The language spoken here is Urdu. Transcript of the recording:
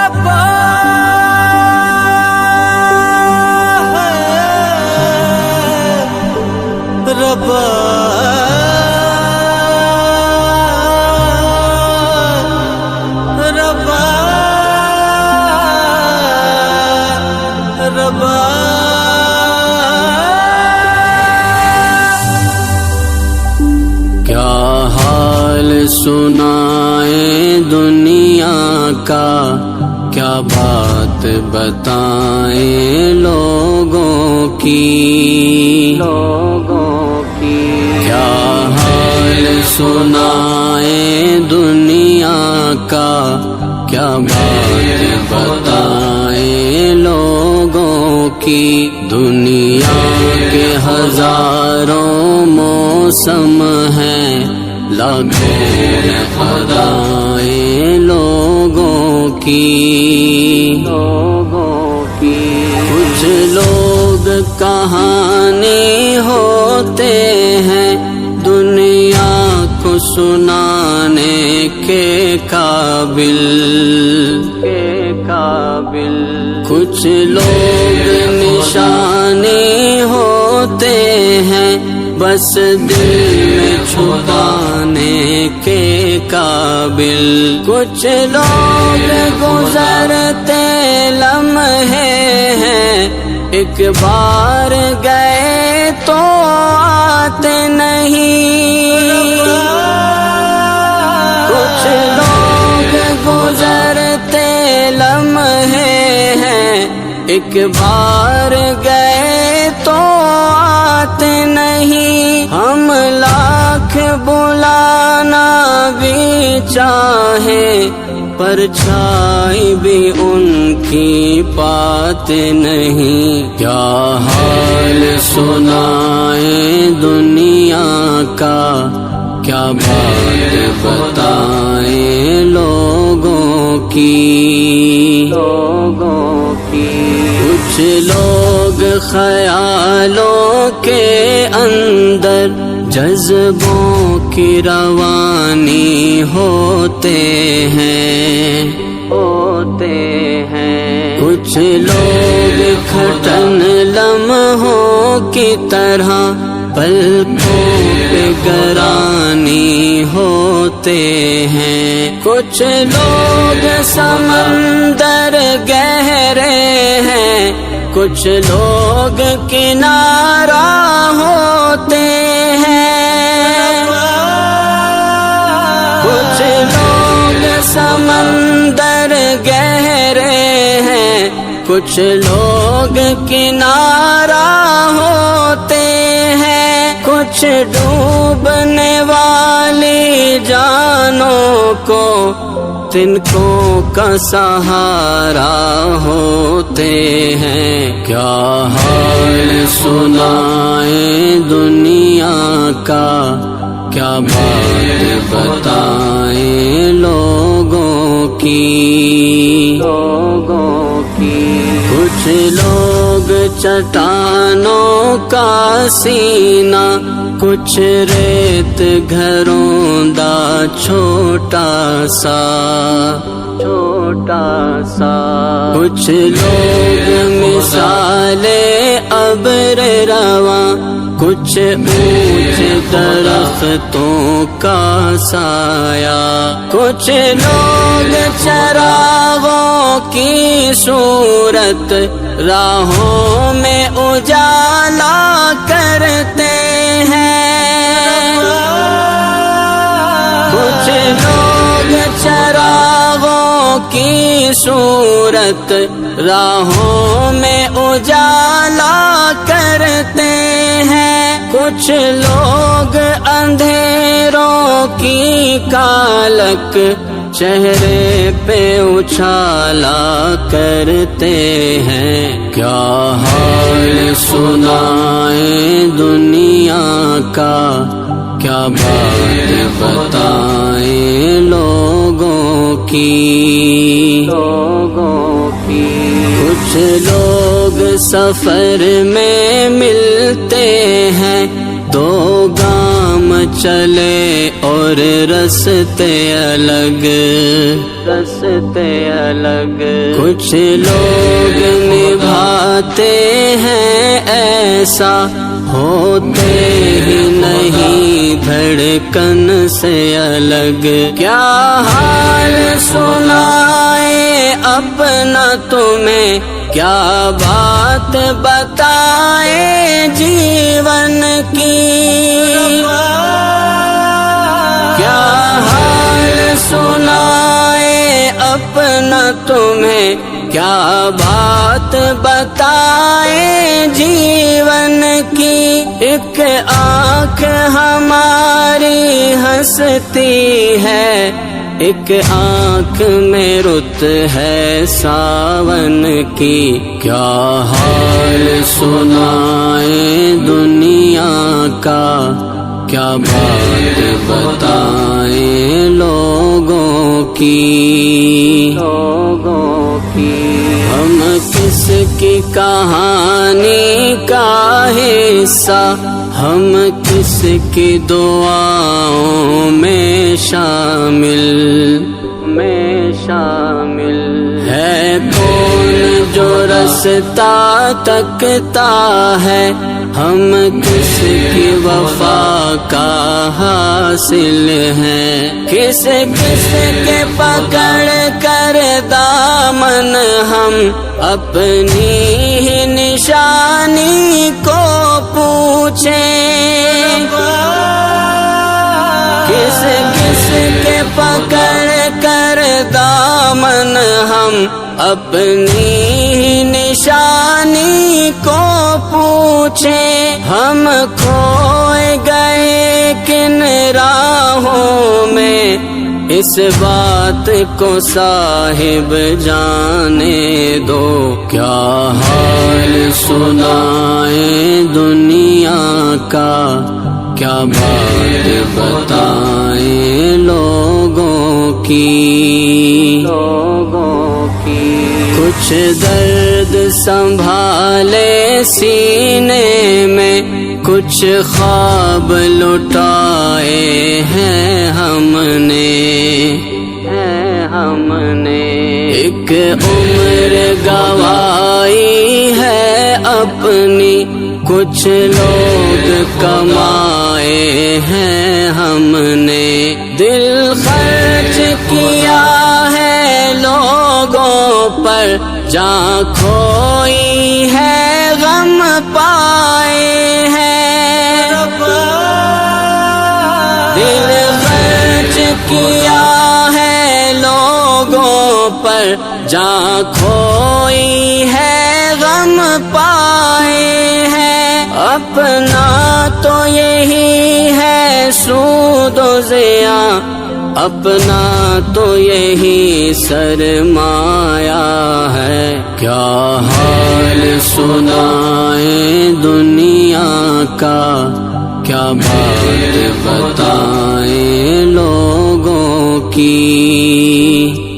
ربا ربا ربا ربا کیا حال سنائیں دنیا کا، کیا بات بتائیں لوگوں کی، کیا حال سنائیں دنیا کا، کیا بات بتائیں لوگوں کی۔ دنیا کے ہزاروں موسم ہیں، لاکھوں ادائیں لوگوں کی، کچھ لوگ کہانی ہوتے ہیں دنیا کو سنانے کے قابل، کچھ لوگ نشانی ہوتے ہیں بس دل میں چھپانے کے قابل، کچھ لوگ گزرتے لمحے ہیں ایک بار گئے تو آتے نہیں، کچھ لوگ گزرتے لمحے ہیں ایک بار گئے تو آتے نہیں، ہم لاکھ بلانا بھی چاہیں پرچھائی بھی ان کی پاتے نہیں۔ کیا حال سنائیں دنیا کا، کیا بات بتائیں لوگوں کی، کچھ لوگ خیالوں کے اندر جذبوں کی روانی ہوتے ہیں، کچھ لوگ کھٹن لمحوں کی طرح پلکوں پہ گرانی ہوتے ہیں، کچھ لوگ سمندر گہرے ہیں، کچھ لوگ کنارہ ہوتے ہیں، کچھ لوگ سمندر گہرے ہیں، کچھ لوگ کنارہ ہوتے ہیں، کچھ ڈوبنے والی جانوں کو تنکوں کا سہارا ہوتے ہیں۔ کیا حال سنائیں دنیا کا، کیا بات بتائیں لوگوں کی، کچھ لوگ چٹانوں کا سینہ، کچھ ریت گھروں دا چھوٹا سا، کچھ لوگ مثال ابر رواں، کچھ اونچ درختوں کا سایہ، کچھ لوگ چراغوں کی صورت راہوں میں اجالا کرتے ہیں، کچھ لوگ چراغوں کی صورت راہوں میں اجالا کرتے ہیں، کچھ لوگ اندھیروں کی کالک چہرے پہ اچھالا کرتے ہیں۔ کیا حال سنائیں دنیا کا، کیا بات بتائیں لوگوں کی، کچھ لوگ سفر میں ملتے ہیں، دو گام چلے اور رستے الگ، رستے الگ. کچھ لوگ نبھاتے ہیں ایسا، ہوتے ہی نہیں دھڑکن سے الگ. کیا حال سنائے اپنا تمہیں، کیا بات بتائے جیون کی. کیا حال سنائے اپنا تمہیں، کیا بات بتائے جیون کی. ایک آنکھ ہماری ہنستی ہے، ایک آنکھ میں رت ہے ساون کی. کیا حال سنائے دنیا کا، کیا بات بتائیں لوگوں کی. ہم کس کی کہانی کا حصہ، ہم کس کی دعاؤں میں شامل ہے. کون جو رستہ تکتا ہے، ہم کس کی وفا کا حاصل ہیں. کس کس کے پکڑ کر دامن ہم اپنی ہی نشانی کو پوچھیں. کس کس کے پکڑ کر دامن ہم اپنی ہی نشانی کو پوچھیں. ہم کھوئے گئے کن راہوں میں، اس بات کو صاحب جانے دو. کیا حال سنائیں دنیا کا، کیا بات بتائیں لوگوں کی. کچھ درد سنبھالے سینے میں، کچھ خواب لٹائے ہیں ہم نے. ایک عمر گوائی ہے اپنی، کچھ لوگ کمائے ہیں ہم نے. دل خرچ کیا ہے لوگوں پر، جاں کھوئی ہے غم پائے ہیں. دل خرچ کیا ہے لوگوں پر، جاں کھوئی ہے غم پائے ہیں. اپنا تو یہی ہے سود و زیاں، اپنا تو یہی سرمایہ ہے. کیا حال سنائیں دنیا کا، کیا بات بتائیں لوگوں کی.